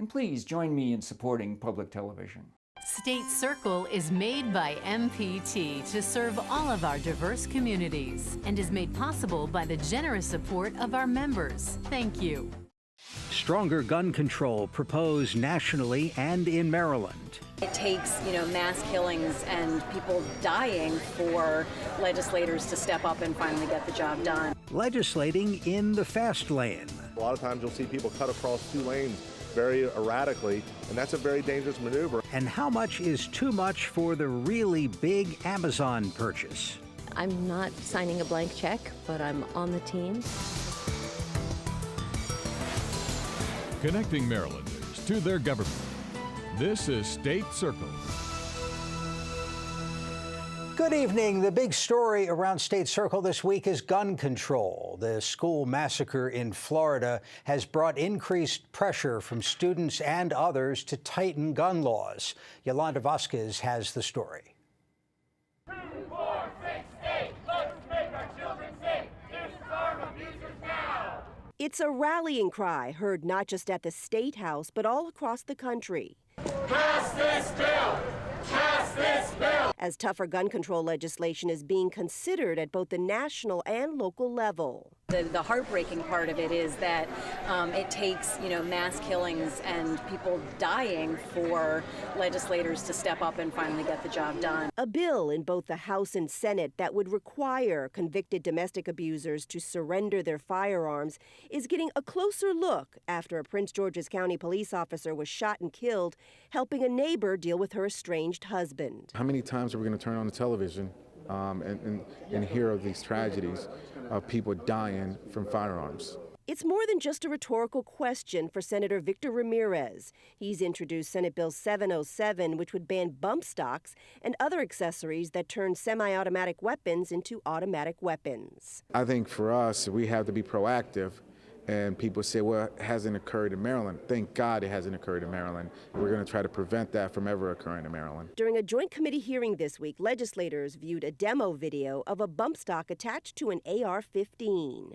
please join me in supporting public television. State Circle is made by MPT to serve all of our diverse communities and is made possible by the generous support of our members. Thank you. Stronger gun control proposed nationally and in Maryland. It takes, mass killings and people dying for legislators to step up and finally get the job done. Legislating in the fast lane. A lot of times you'll see people cut across two lanes very erratically, and that's a very dangerous maneuver. And how much is too much for the really big Amazon purchase? I'm not signing a blank check, but I'm on the team. Connecting Marylanders to their government. This is State Circle. Good evening. The big story around State Circle this week is gun control. The school massacre in Florida has brought increased pressure from students and others to tighten gun laws. Yolanda Vasquez has the story. 2, 4, 6, 8. Let's make our children safe. Disarm abusers now. It's a rallying cry heard not just at the State House, but all across the country. Pass this bill! Pass this bill! As tougher gun control legislation is being considered at both the national and local level. The heartbreaking part of it is that it takes, mass killings and people dying for legislators to step up and finally get the job done. A bill in both the House and Senate that would require convicted domestic abusers to surrender their firearms is getting a closer look after a Prince George's County police officer was shot and killed helping a neighbor deal with her estranged husband. How many times are we going to turn on the television and hear of these tragedies of people dying from firearms? It's more than just a rhetorical question for Senator Victor Ramirez. He's introduced Senate Bill 707, which would ban bump stocks and other accessories that turn semi-automatic weapons into automatic weapons. I think for us, we have to be proactive. And people say, well, it hasn't occurred in Maryland. Thank God it hasn't occurred in Maryland. We're going to try to prevent that from ever occurring in Maryland. During a joint committee hearing this week, legislators viewed a demo video of a bump stock attached to an AR-15.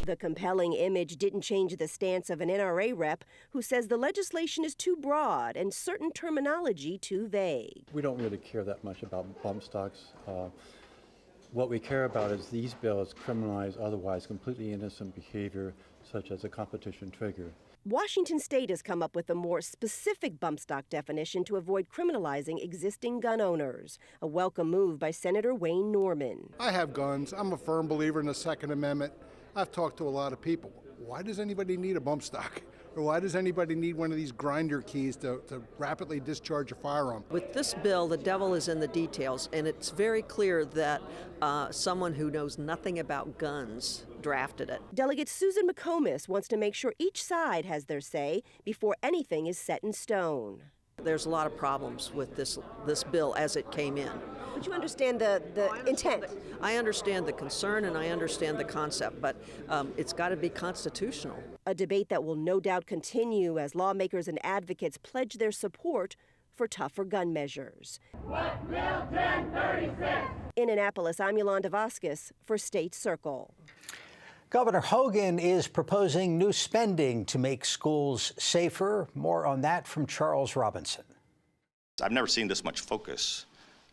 The compelling image didn't change the stance of an NRA rep who says the legislation is too broad and certain terminology too vague. We don't really care that much about bump stocks. What we care about is these bills criminalize otherwise completely innocent behavior, such as a competition trigger. Washington State has come up with a more specific bump stock definition to avoid criminalizing existing gun owners, a welcome move by Senator Wayne Norman. I have guns. I'm a firm believer in the Second Amendment. I've talked to a lot of people. Why does anybody need a bump stock? Or why does anybody need one of these grinder keys to rapidly discharge a firearm? With this bill, the devil is in the details, and it's very clear that someone who knows nothing about guns drafted it. Delegate Susan McComas wants to make sure each side has their say before anything is set in stone. There's a lot of problems with this bill as it came in. But you understand the intent? I understand the concern and I understand the concept, but it's got to be constitutional. A debate that will no doubt continue as lawmakers and advocates pledge their support for tougher gun measures. What will 1036? In Annapolis, I'm Yolanda Vasquez for State Circle. Governor Hogan is proposing new spending to make schools safer. More on that from Charles Robinson. I've never seen this much focus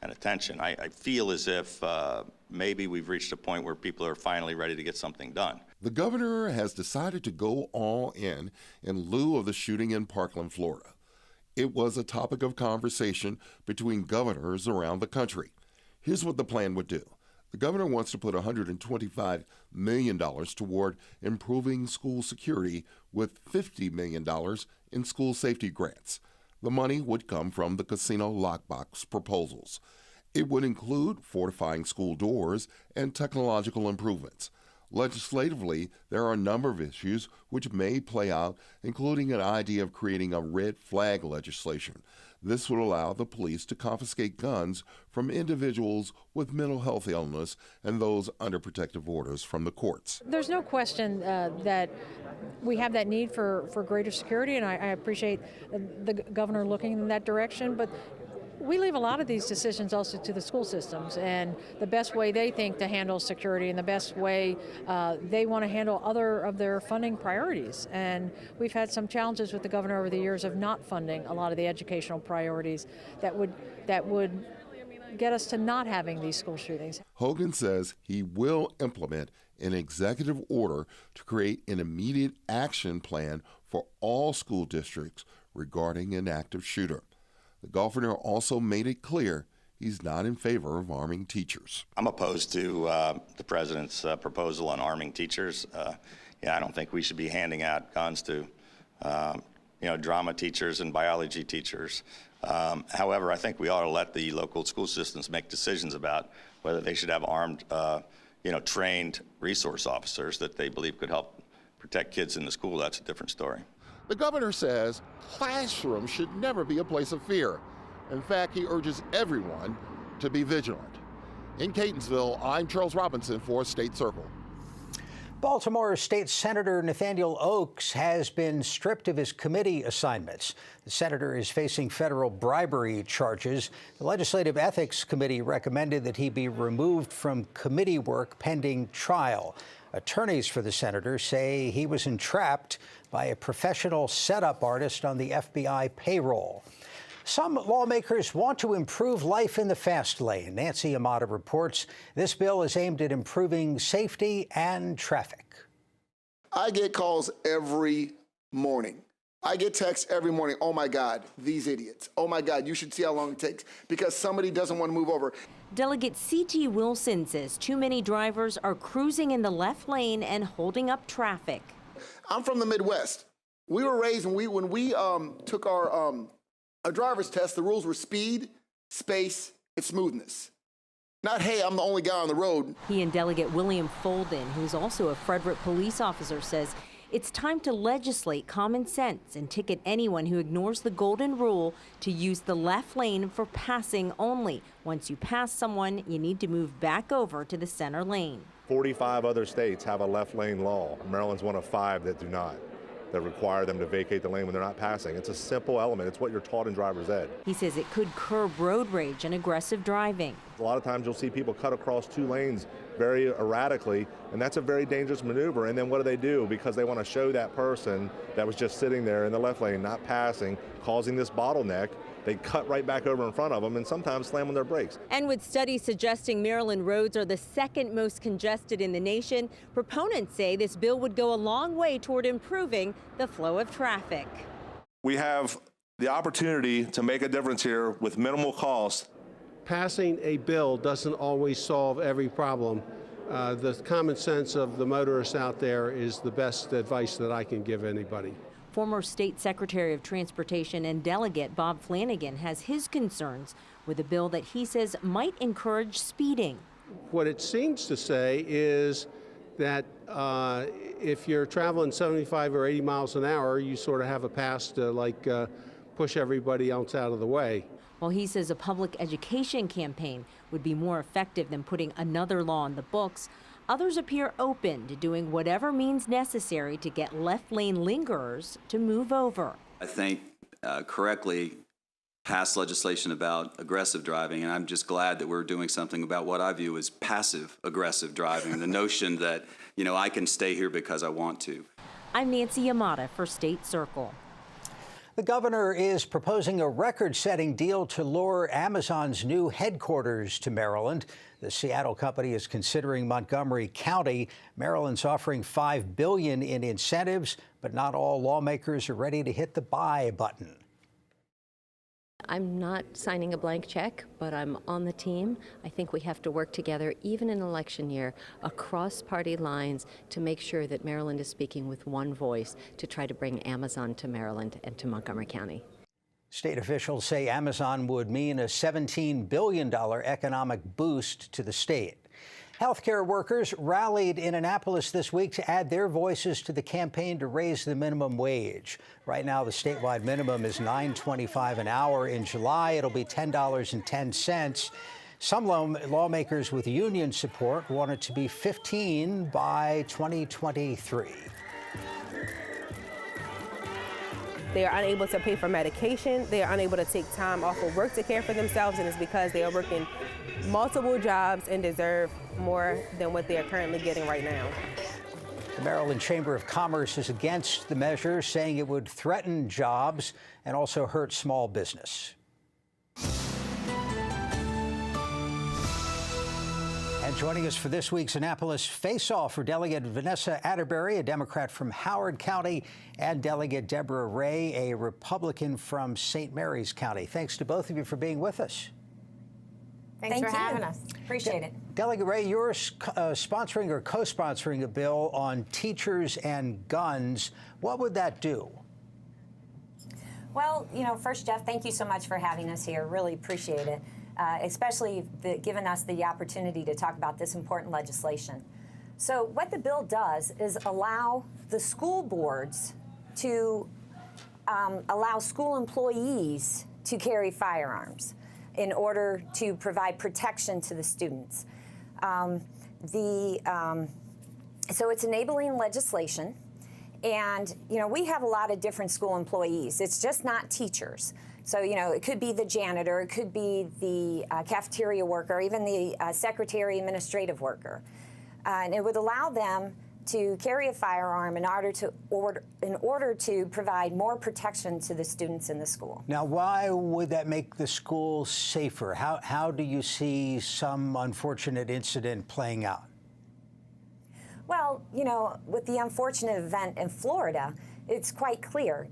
and attention. I feel as if maybe we've reached a point where people are finally ready to get something done. The governor has decided to go all in lieu of the shooting in Parkland, Florida. It was a topic of conversation between governors around the country. Here's what the plan would do. The governor wants to put $125 million toward improving school security with $50 million in school safety grants. The money would come from the casino lockbox proposals. It would include fortifying school doors and technological improvements. Legislatively, there are a number of issues which may play out, including an idea of creating a red flag legislation. This would allow the police to confiscate guns from individuals with mental health illness and those under protective orders from the courts. There's no question that we have that need for greater security, and I appreciate the governor looking in that direction, but we leave a lot of these decisions also to the school systems and the best way they think to handle security and the best way they want to handle other of their funding priorities. And we've had some challenges with the governor over the years of not funding a lot of the educational priorities that would get us to not having these school shootings. Hogan says he will implement an executive order to create an immediate action plan for all school districts regarding an active shooter. The governor also made it clear he's not in favor of arming teachers. I'm opposed to the president's proposal on arming teachers. I don't think we should be handing out guns to drama teachers and biology teachers. However, I think we ought to let the local school systems make decisions about whether they should have armed, trained resource officers that they believe could help protect kids in the school. That's a different story. The governor says classrooms should never be a place of fear. In fact, he urges everyone to be vigilant. In Catonsville, I'm Charles Robinson for State Circle. Baltimore State Senator Nathaniel Oaks has been stripped of his committee assignments. The senator is facing federal bribery charges. The Legislative Ethics Committee recommended that he be removed from committee work pending trial. Attorneys for the senator say he was entrapped by a professional setup artist on the FBI payroll. Some lawmakers want to improve life in the fast lane. Nancy Amata reports this bill is aimed at improving safety and traffic. I get calls every morning. I get texts every morning. Oh my God, these idiots. Oh my God, you should see how long it takes because somebody doesn't want to move over. Delegate C.T. Wilson says too many drivers are cruising in the left lane and holding up traffic. I'm from the Midwest. We were raised when we took our driver's test, the rules were speed, space, and smoothness. Not, hey, I'm the only guy on the road. He and Delegate William Folden, who's also a Frederick police officer, says it's time to legislate common sense and ticket anyone who ignores the golden rule to use the left lane for passing only. Once you pass someone, you need to move back over to the center lane. 45 other states have a left lane law. Maryland's one of 5 that do not, that require them to vacate the lane when they're not passing. It's a simple element. It's what you're taught in driver's ed. He says it could curb road rage and aggressive driving. A lot of times you'll see people cut across 2 lanes very erratically, and that's a very dangerous maneuver. And then what do? Because they want to show that person that was just sitting there in the left lane, not passing, causing this bottleneck. They cut right back over in front of them and sometimes slam on their brakes. And with studies suggesting Maryland roads are the second most congested in the nation, proponents say this bill would go a long way toward improving the flow of traffic. We have the opportunity to make a difference here with minimal cost. Passing a bill doesn't always solve every problem. The common sense of the motorists out there is the best advice that I can give anybody. Former State Secretary of Transportation and Delegate Bob Flanagan has his concerns with a bill that he says might encourage speeding. What it seems to say is that if you're traveling 75 or 80 miles an hour, you sort of have a pass to push everybody else out of the way. While he says a public education campaign would be more effective than putting another law on the books, others appear open to doing whatever means necessary to get left lane lingerers to move over. I think correctly passed legislation about aggressive driving, and I'm just glad that we're doing something about what I view as passive aggressive driving, the notion that, I can stay here because I want to. I'm Nancy Yamada for State Circle. The governor is proposing a record-setting deal to lure Amazon's new headquarters to Maryland. The Seattle company is considering Montgomery County. Maryland's offering $5 billion in incentives, but not all lawmakers are ready to hit the buy button. I'm not signing a blank check, but I'm on the team. I think we have to work together, even in election year, across party lines to make sure that Maryland is speaking with one voice to try to bring Amazon to Maryland and to Montgomery County. State officials say Amazon would mean a $17 billion economic boost to the state. Healthcare workers rallied in Annapolis this week to add their voices to the campaign to raise the minimum wage. Right now, the statewide minimum is $9.25 an hour. In July, it'll be $10.10. Some lawmakers with union support want it to be $15 by 2023. They are unable to pay for medication. They are unable to take time off of work to care for themselves, and it's because they are working multiple jobs and deserve more than what they are currently getting right now. The Maryland Chamber of Commerce is against the measure, saying it would threaten jobs and also hurt small business. And joining us for this week's Annapolis Faceoff are Delegate Vanessa Atterbury, a Democrat from Howard County, and Delegate Deborah Ray, a Republican from St. Mary's County. Thanks to both of you for being with us. Thanks for having us. Appreciate it. Delegate Ray, you're sponsoring or co-sponsoring a bill on teachers and guns. What would that do? Well, first, Jeff, thank you so much for having us here. Really appreciate it, especially giving us the opportunity to talk about this important legislation. So what the bill does is allow the school boards to allow school employees to carry firearms in order to provide protection to the students. So it's enabling legislation. And, we have a lot of different school employees. It's just not teachers. So, it could be the janitor, it could be the cafeteria worker, even the secretary administrative worker. And it would allow them to carry a firearm in order to provide more protection to the students in the school. Now, why would that make the school safer? How do you see some unfortunate incident playing out? Well, with the unfortunate event in Florida, it's quite clear.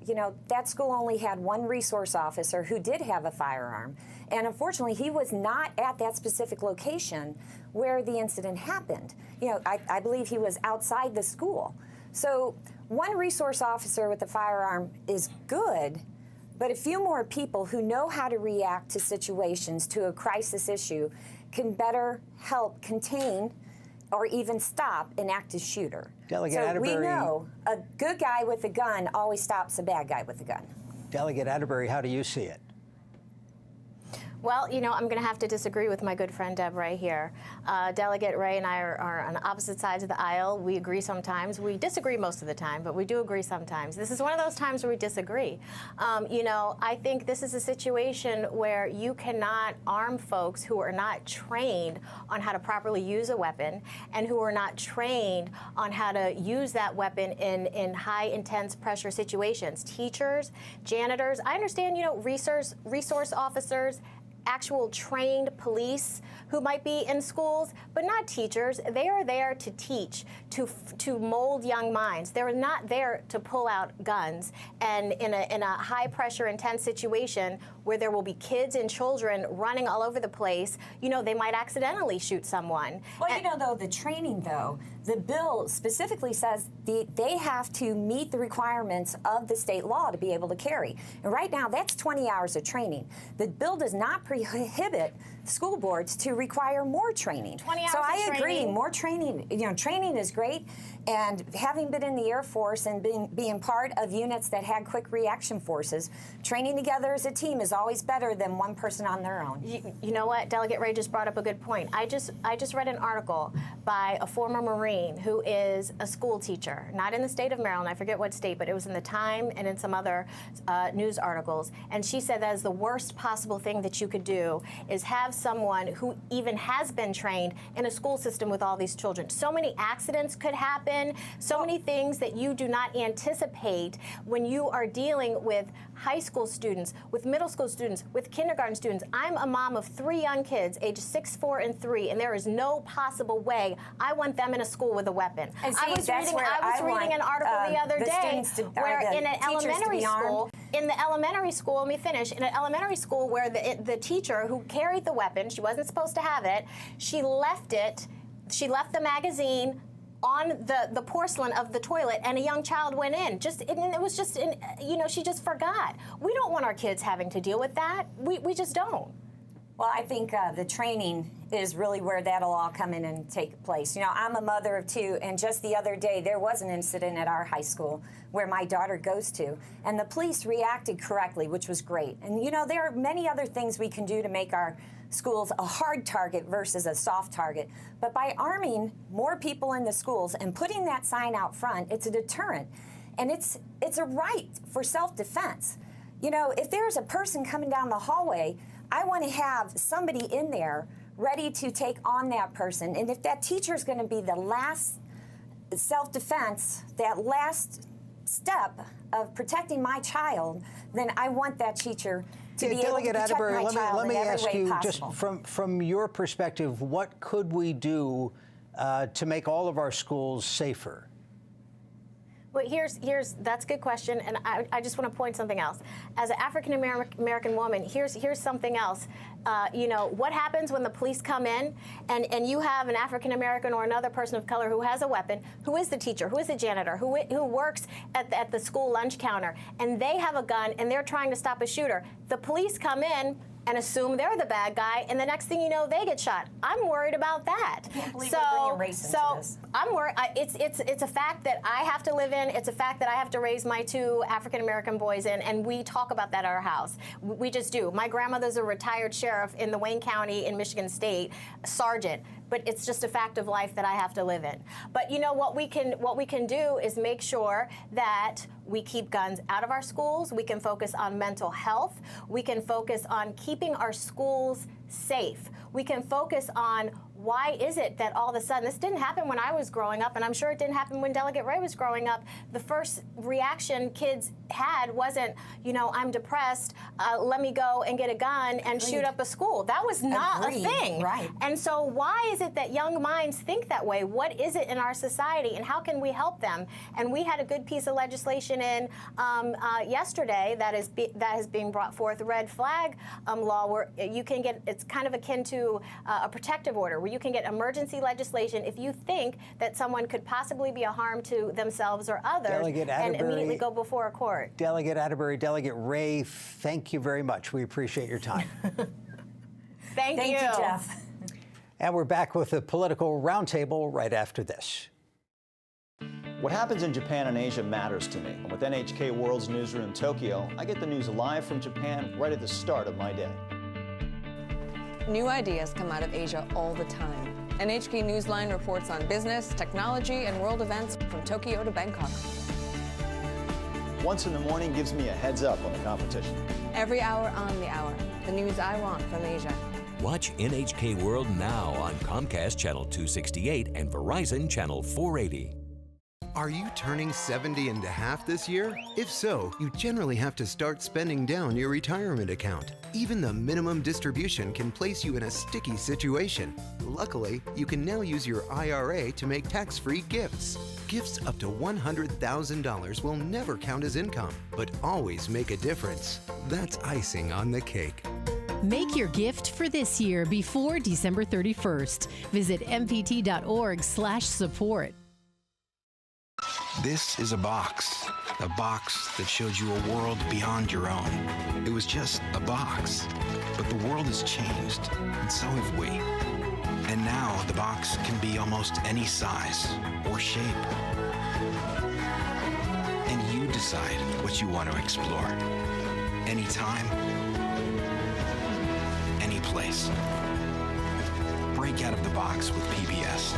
That school only had one resource officer who did have a firearm. And unfortunately, he was not at that specific location where the incident happened. I believe he was outside the school. So one resource officer with a firearm is good, but a few more people who know how to react to situations, to a crisis issue, can better help contain or even stop an active shooter. Delegate so Atterbury, we know a good guy with a gun always stops a bad guy with a gun. Delegate Atterbury, how do you see it? Well, I'm going to have to disagree with my good friend Deb Ray here. Delegate Ray and I are on opposite sides of the aisle. We agree sometimes. We disagree most of the time, but we do agree sometimes. This is one of those times where we disagree. I think this is a situation where you cannot arm folks who are not trained on how to properly use a weapon and who are not trained on how to use that weapon in high, intense pressure situations. Teachers, janitors, I understand, resource officers, actual trained police who might be in schools, but not teachers. They are there to teach, to mold young minds. They're not there to pull out guns. And in a high pressure, intense situation where there will be kids and children running all over the place, they might accidentally shoot someone. Well, the training, the bill specifically says they have to meet the requirements of the state law to be able to carry. And right now, that's 20 hours of training. The bill does not prohibit school boards to require more training. 20 hours so I of agree, training. more training. Training is great. And having been in the Air Force and being part of units that had quick reaction forces, training together as a team is always better than one person on their own. You know what? Delegate Ray just brought up a good point. I just read an article by a former Marine who is a school teacher, not in the state of Maryland, I forget what state, but it was in the Time and in some other news articles. And she said that is the worst possible thing that you could do is have someone who even has been trained in a school system with all these children. So many accidents could happen, so many things that you do not anticipate when you are dealing with high school students, with middle school students, with kindergarten students. I'm a mom of 3 young kids, ages 6, 4, and 3, and there is no possible way I want them in a school with a weapon. And see, I was reading an article the other day where in an elementary school, let me finish, in an elementary school where the teacher who carried the weapon, she wasn't supposed to have it, she left the magazine on the porcelain of the toilet, and a young child went in. She just forgot. We don't want our kids having to deal with that. We just don't. Well, I think the training is really where that'll all come in and take place. I'm a mother of 2, and just the other day there was an incident at our high school where my daughter goes to, and the police reacted correctly, which was great. And there are many other things we can do to make our schools a hard target versus a soft target. But by arming more people in the schools and putting that sign out front, it's a deterrent. and it's a right for self-defense. You know, if there's a person coming down the hallway, I want to have somebody in there ready to take on that person. And if that teacher is going to be the last self-defense, that last step of protecting my child, then I want that teacher to be able to protect my child let me in every ask way you, possible. just from your perspective, what could we do to make all of our schools safer? Well, that's a good question, and I just want to point something else. As an African American woman, here's something else. You know, what happens when the police come in and you have an African American or another person of color who has a weapon, who is the teacher, who is the janitor, who works at the school lunch counter, and they have a gun and they're trying to stop a shooter. The police come in and assume they're the bad guy, and the next thing you know, they get shot. I'm worried about that. I can't believe we're bringing race into this. I'm worried. It's a fact that I have to live in. It's a fact that I have to raise my 2 African American boys in, and we talk about that at our house. We just do. My grandmother's a retired sheriff in the Wayne County in Michigan State, sergeant. But it's just a fact of life that I have to live in. But you know what we can do is make sure that we keep guns out of our schools. We can focus on mental health. We can focus on keeping our schools safe. We can focus on why is it that all of a sudden, this didn't happen when I was growing up, and I'm sure it didn't happen when Delegate Ray was growing up. The first reaction kids had wasn't, you know, I'm depressed, let me go and get a gun and shoot up a school. That was not a thing. Right. And so why is it that young minds think that way? What is it in our society, and how can we help them? And we had a good piece of legislation in yesterday that is being brought forth, red flag law, where you can get, it's kind of akin to a protective order, where you can get emergency legislation if you think that someone could possibly be a harm to themselves or others, and immediately go before a court. Delegate Atterbury, Delegate Ray, thank you very much. We appreciate your time. Thank you, Jeff. And we're back with the political roundtable right after this. What happens in Japan and Asia matters to me. And with NHK World's newsroom in Tokyo, I get the news live from Japan right at the start of my day. New ideas come out of Asia all the time. NHK Newsline reports on business, technology, and world events from Tokyo to Bangkok. Once in the morning gives me a heads up on the competition. Every hour on the hour, the news I want from Asia. Watch NHK World now on Comcast Channel 268 and Verizon Channel 480. Are you turning 70 and a half this year? If so, you generally have to start spending down your retirement account. Even the minimum distribution can place you in a sticky situation. Luckily, you can now use your IRA to make tax-free gifts. Gifts up to $100,000 will never count as income, but always make a difference. That's icing on the cake. Make your gift for this year before December 31st. Visit mpt.org/support. This is a box that showed you a world beyond your own. It was just a box, but the world has changed, and so have we. And now the box can be almost any size or shape. And you decide what you want to explore. Anytime, any place. Break out of the box with PBS.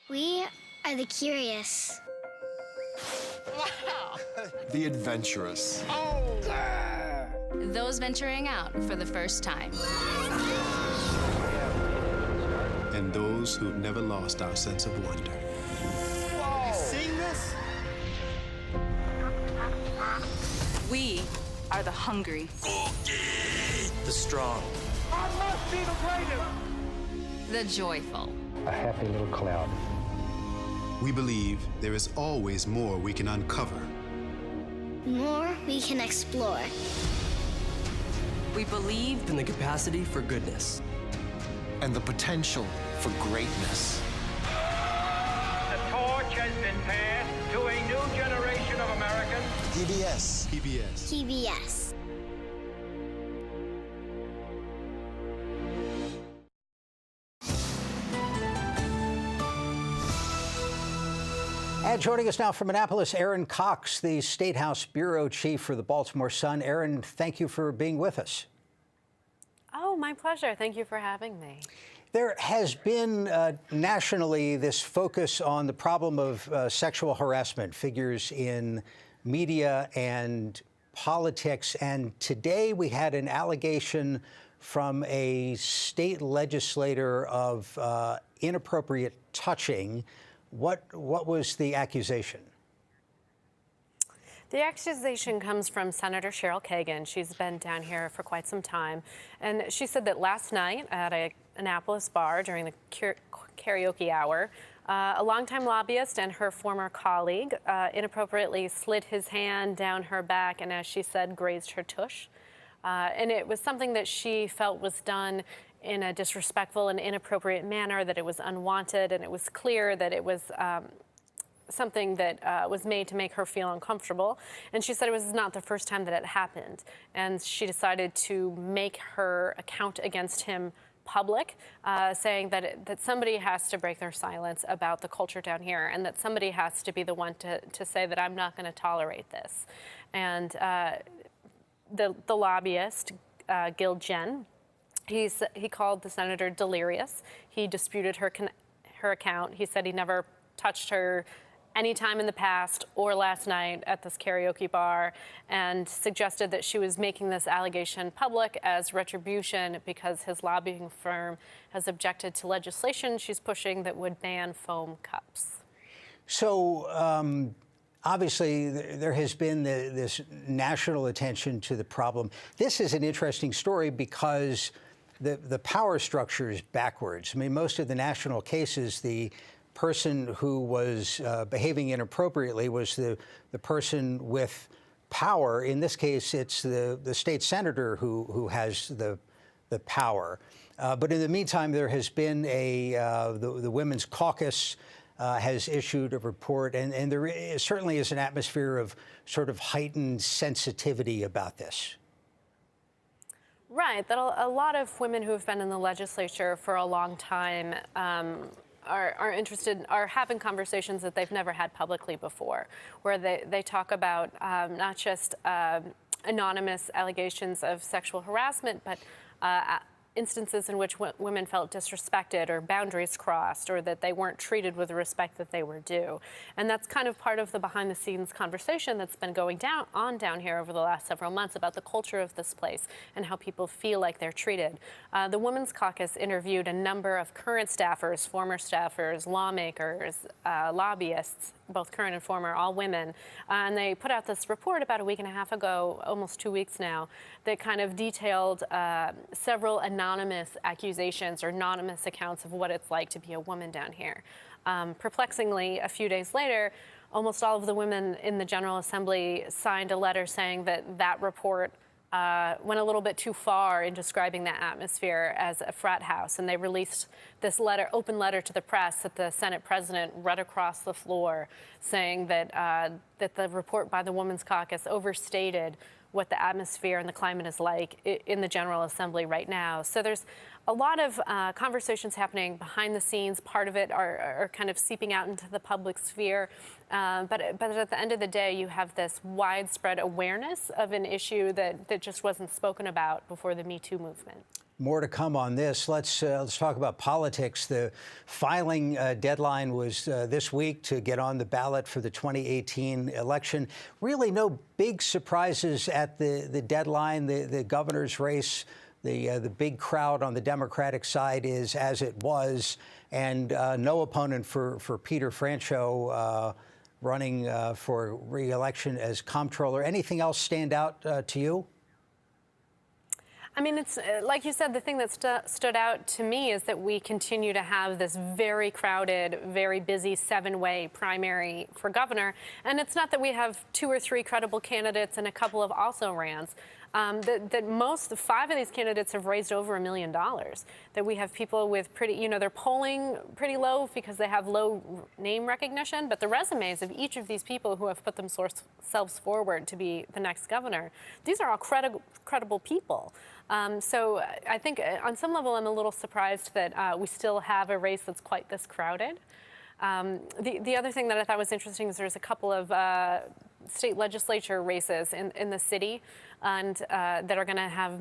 We are the curious. Wow. The adventurous. Oh. Those venturing out for the first time. And those who've never lost our sense of wonder. Whoa. You seen this? We are the hungry. The strong. I must be the greatest. The joyful. A happy little cloud. We believe there is always more we can uncover. More we can explore. We believe in the capacity for goodness. And the potential for greatness. The torch has been passed to a new generation of Americans. PBS. PBS. PBS. And joining us now from Annapolis, Erin Cox, the State House Bureau Chief for the Baltimore Sun. Erin, thank you for being with us. Oh, my pleasure. Thank you for having me. There has been nationally this focus on the problem of sexual harassment, figures in media and politics. And today we had an allegation from a state legislator of inappropriate touching. What was the accusation? The accusation comes from Senator Cheryl Kagan. She's been down here for quite some time. And she said that last night at an Annapolis bar during the karaoke hour, a longtime lobbyist and her former colleague inappropriately slid his hand down her back and, as she said, grazed her tush. And it was something that she felt was done in a disrespectful and inappropriate manner, that it was unwanted, and it was clear that it was something that was made to make her feel uncomfortable. And she said it was not the first time that it happened. And she decided to make her account against him public, saying that somebody has to break their silence about the culture down here, and that somebody has to be the one to say that I'm not going to tolerate this. And the lobbyist, Gil Jen, he called the senator delirious. He disputed her account. He said he never touched her any time in the past or last night at this karaoke bar, and suggested that she was making this allegation public as retribution because his lobbying firm has objected to legislation she's pushing that would ban foam cups. So obviously there has been this national attention to the problem. This is an interesting story because the power structure is backwards. I mean, most of the national cases, the person who was behaving inappropriately was the person with power. In this case, it's the state senator who has the power. But in the meantime, there has been the Women's Caucus has issued a report, and there certainly is an atmosphere of sort of heightened sensitivity about this. Right, that a lot of women who have been in the legislature for a long time are interested, are having conversations that they've never had publicly before, where they talk about not just anonymous allegations of sexual harassment, but instances in which women felt disrespected or boundaries crossed, or that they weren't treated with the respect that they were due. And that's kind of part of the behind-the-scenes conversation that's been going down here over the last several months about the culture of this place and how people feel like they're treated. The Women's Caucus interviewed a number of current staffers, former staffers, lawmakers, lobbyists, both current and former, all women. And they put out this report about a week and a half ago, almost 2 weeks now, that kind of detailed several anonymous accusations or anonymous accounts of what it's like to be a woman down here. Perplexingly, a few days later, almost all of the women in the General Assembly signed a letter saying that report went a little bit too far in describing that atmosphere as a frat house. And they released this open letter to the press that the Senate president read across the floor, saying that the report by the Women's Caucus overstated what the atmosphere and the climate is like in the General Assembly right now. So there's a lot of conversations happening behind the scenes. Part of it are kind of seeping out into the public sphere. But at the end of the day, you have this widespread awareness of an issue that just wasn't spoken about before the Me Too movement. More to come on this. Let's talk about politics. The filing deadline was this week to get on the ballot for the 2018 election. Really no big surprises at the deadline. The governor's race, the big crowd on the Democratic side is as it was, and no opponent for Peter Franchot running for re-election as comptroller. Anything else stand out to you? I mean, it's like you said, the thing that stood out to me is that we continue to have this very crowded, very busy 7-way primary for governor. And it's not that we have 2 or 3 credible candidates and a couple of also-rans. That 5 of these candidates have raised over $1 million. That we have people with pretty, they're polling pretty low because they have low name recognition, but the resumes of each of these people who have put themselves forward to be the next governor, these are all credible people. So I think on some level I'm a little surprised that we still have a race that's quite this crowded. The other thing that I thought was interesting is there's a couple of state legislature races in the city, and that are going to have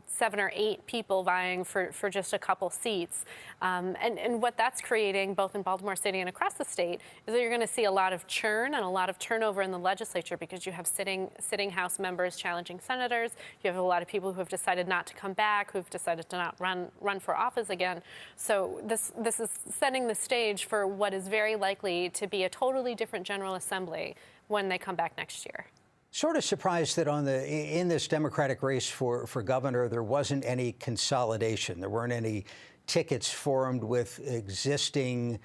7 or 8 people vying for just a couple seats. And what that's creating, both in Baltimore City and across the state, is that you're going to see a lot of churn and a lot of turnover in the legislature, because you have sitting House members challenging senators. You have a lot of people who have decided not to come back, who've decided to not run for office again. So this is setting the stage for what is very likely to be a totally different General Assembly when they come back next year. Sort of surprised that in this Democratic race for governor, there wasn't any consolidation. There weren't any tickets formed with existing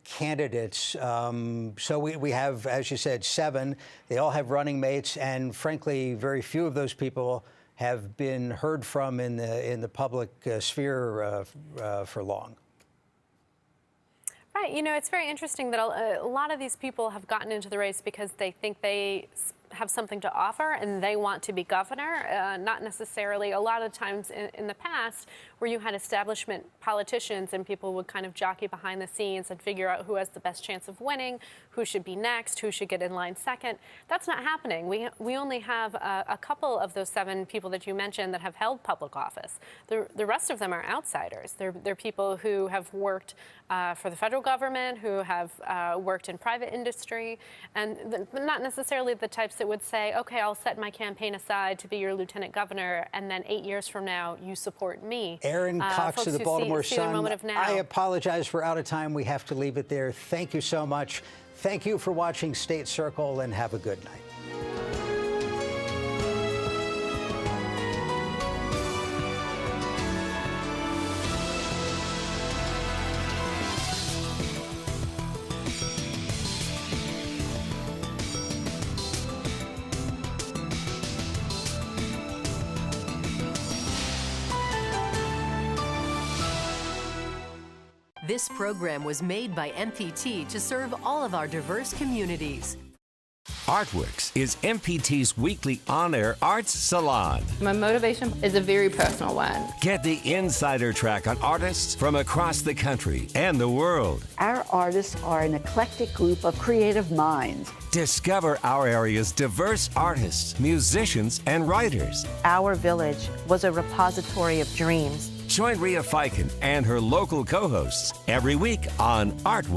candidates. So we have, as you said, 7. They all have running mates, and frankly, very few of those people have been heard from in the public sphere for long. Right. You know, it's very interesting that a lot of these people have gotten into the race because they think they have something to offer and they want to be governor, not necessarily a lot of times in the past where you had establishment politicians and people would kind of jockey behind the scenes and figure out who has the best chance of winning, who should be next, who should get in line second. That's not happening. We only have a couple of those 7 people that you mentioned that have held public office. The rest of them are outsiders. They're people who have worked for the federal government, who have worked in private industry, and not necessarily the types that would say, okay, I'll set my campaign aside to be your lieutenant governor, and then 8 years from now, you support me. Erin Cox of the Baltimore Sun. I apologize, we're out of time. We have to leave it there. Thank you so much. Thank you for watching State Circle, and have a good night. This program was made by MPT to serve all of our diverse communities. Artworks is MPT's weekly on-air arts salon. My motivation is a very personal one. Get the insider track on artists from across the country and the world. Our artists are an eclectic group of creative minds. Discover our area's diverse artists, musicians, and writers. Our village was a repository of dreams. Join Rhea Fiken and her local co-hosts every week on Artworks.